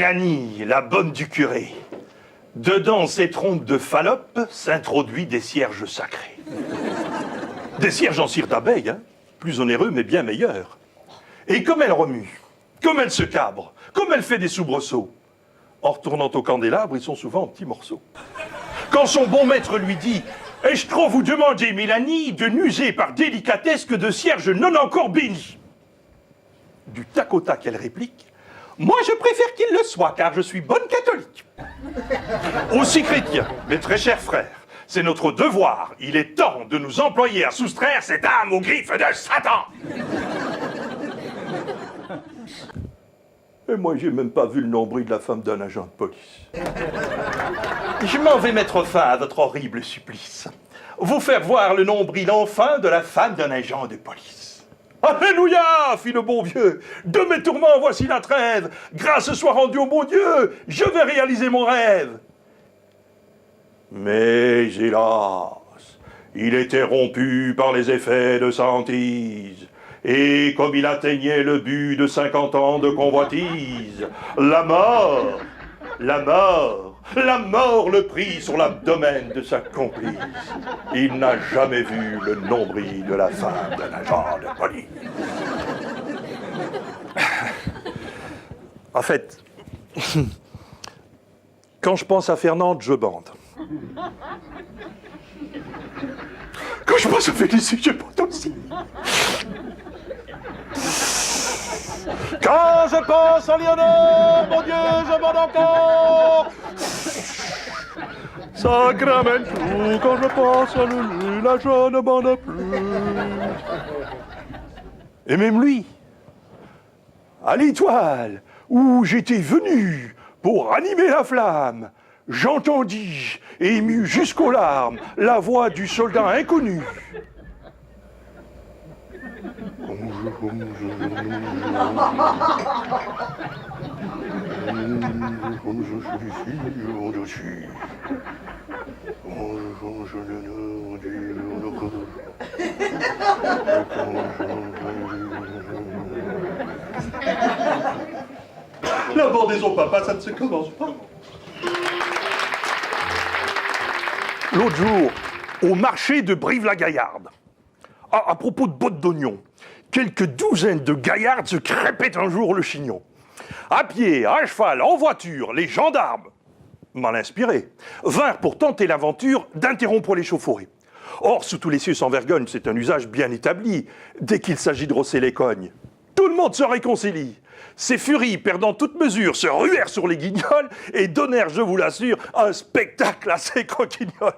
Mélanie, la bonne du curé. Dedans ces trompes de Fallope s'introduit des cierges sacrés. Des cierges en cire d'abeille, hein, plus onéreux mais bien meilleurs. Et comme elle remue, comme elle se cabre, comme elle fait des soubresauts, en retournant au candélabre, ils sont souvent en petits morceaux. Quand son bon maître lui dit « Ai-je trop vous demander, Mélanie, de n'user par délicatesse que de cierges non encore bénis ?» Du tac au tac, elle réplique « Moi, je préfère qu'il le soit, car je suis bonne catholique. » Aussi chrétien, mes très chers frères, c'est notre devoir. Il est temps de nous employer à soustraire cette âme aux griffes de Satan. Et moi, j'ai même pas vu le nombril de la femme d'un agent de police. Je m'en vais mettre fin à votre horrible supplice. Vous faire voir le nombril enfin de la femme d'un agent de police. Alléluia, fit le bon vieux. De mes tourments, voici la trêve. Grâce soit rendue au bon Dieu, je vais réaliser mon rêve. Mais hélas, il était rompu par les effets de sa hantise. Et comme il atteignait le but de 50 ans de convoitise, la mort le prit sur l'abdomen de sa complice. Il n'a jamais vu le nombril de la femme d'un agent de police. En fait, quand je pense à Fernande, je bande. Quand je pense à Félicie, je bande aussi. Quand je pense à Léonore, mon Dieu, je bande encore. Sacramento, quand je pense à Lulu, là je ne bande plus. Et même lui, à l'étoile où j'étais venu pour animer la flamme, j'entendis, ému jusqu'aux larmes, la voix du soldat inconnu. La bordaison papa, ça ne se commence pas. L'autre jour, au marché de Brive-la-Gaillarde, à propos de bottes d'oignons, quelques douzaines de gaillards se crêpaient un jour le chignon. À pied, à cheval, en voiture, les gendarmes, mal inspirés, vinrent pour tenter l'aventure d'interrompre les chauffourées. Or, sous tous les cieux sans vergogne, c'est un usage bien établi. Dès qu'il s'agit de rosser les cognes, tout le monde se réconcilie. Ces furies, perdant toute mesure, se ruèrent sur les guignols et donnèrent, je vous l'assure, un spectacle assez croquignol.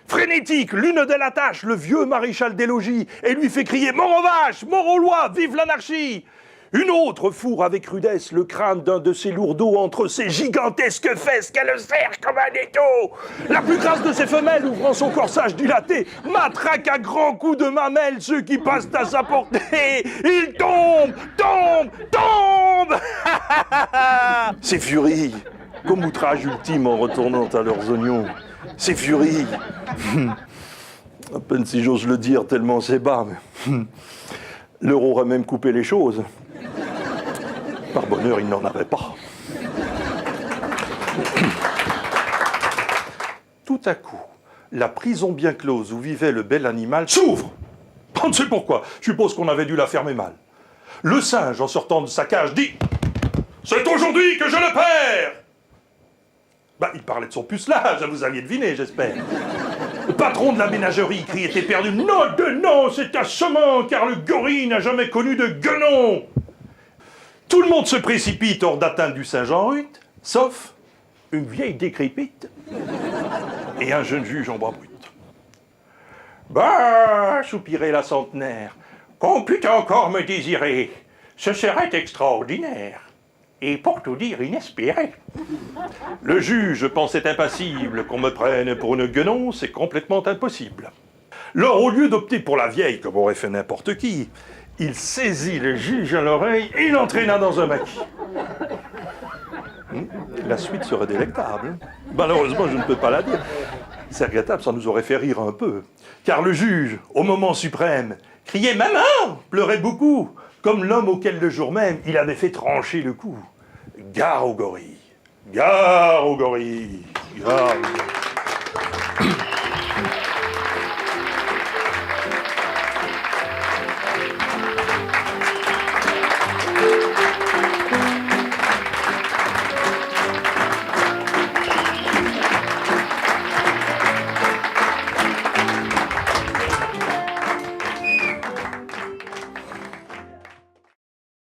Frénétique, l'une d'elles attache le vieux maréchal des logis et lui fait crier « Mort aux vaches, mort aux lois, vive l'anarchie !» Une autre fourre avec rudesse le crâne d'un de ses lourdeaux entre ses gigantesques fesses qu'elle serre comme un étau. La plus grasse de ses femelles, ouvrant son corsage dilaté, matraque à grands coups de mamelles ceux qui passent à sa portée. Ils tombent. Ces furies, comme outrage ultime en retournant à leurs oignons. Ces furies, à peine si j'ose le dire tellement c'est bas, mais leur aurait même coupé les choses. Par bonheur, il n'en avait pas. Tout à coup, la prison bien close où vivait le bel animal s'ouvre. On ne sait pourquoi, je suppose qu'on avait dû la fermer mal. Le singe, en sortant de sa cage, dit « C'est aujourd'hui que je le perds !» Il parlait de son pucelage, vous aviez deviné, j'espère. Le patron de la ménagerie criait éperdu « Non de non, c'est assommant, car le gorille n'a jamais connu de guenon !» Tout le monde se précipite hors d'atteinte du singe en rute, sauf une vieille décrépite et un jeune juge en bois brut. « Bah, soupirait la centenaire, qu'on pût encore me désirer, ce serait extraordinaire. Et pour tout dire, inespéré. » Le juge pensait impassible qu'on me prenne pour une guenon, c'est complètement impossible. Lors, au lieu d'opter pour la vieille, comme aurait fait n'importe qui, il saisit le juge à l'oreille et l'entraîna dans un maquis. La suite serait délectable. Malheureusement, je ne peux pas la dire. C'est regrettable, ça nous aurait fait rire un peu. Car le juge, au moment suprême, criait « Maman !» pleurait beaucoup, comme l'homme auquel le jour même, il avait fait trancher le cou. Gare au gorille. Gare aux gorilles. Gare aux gorilles.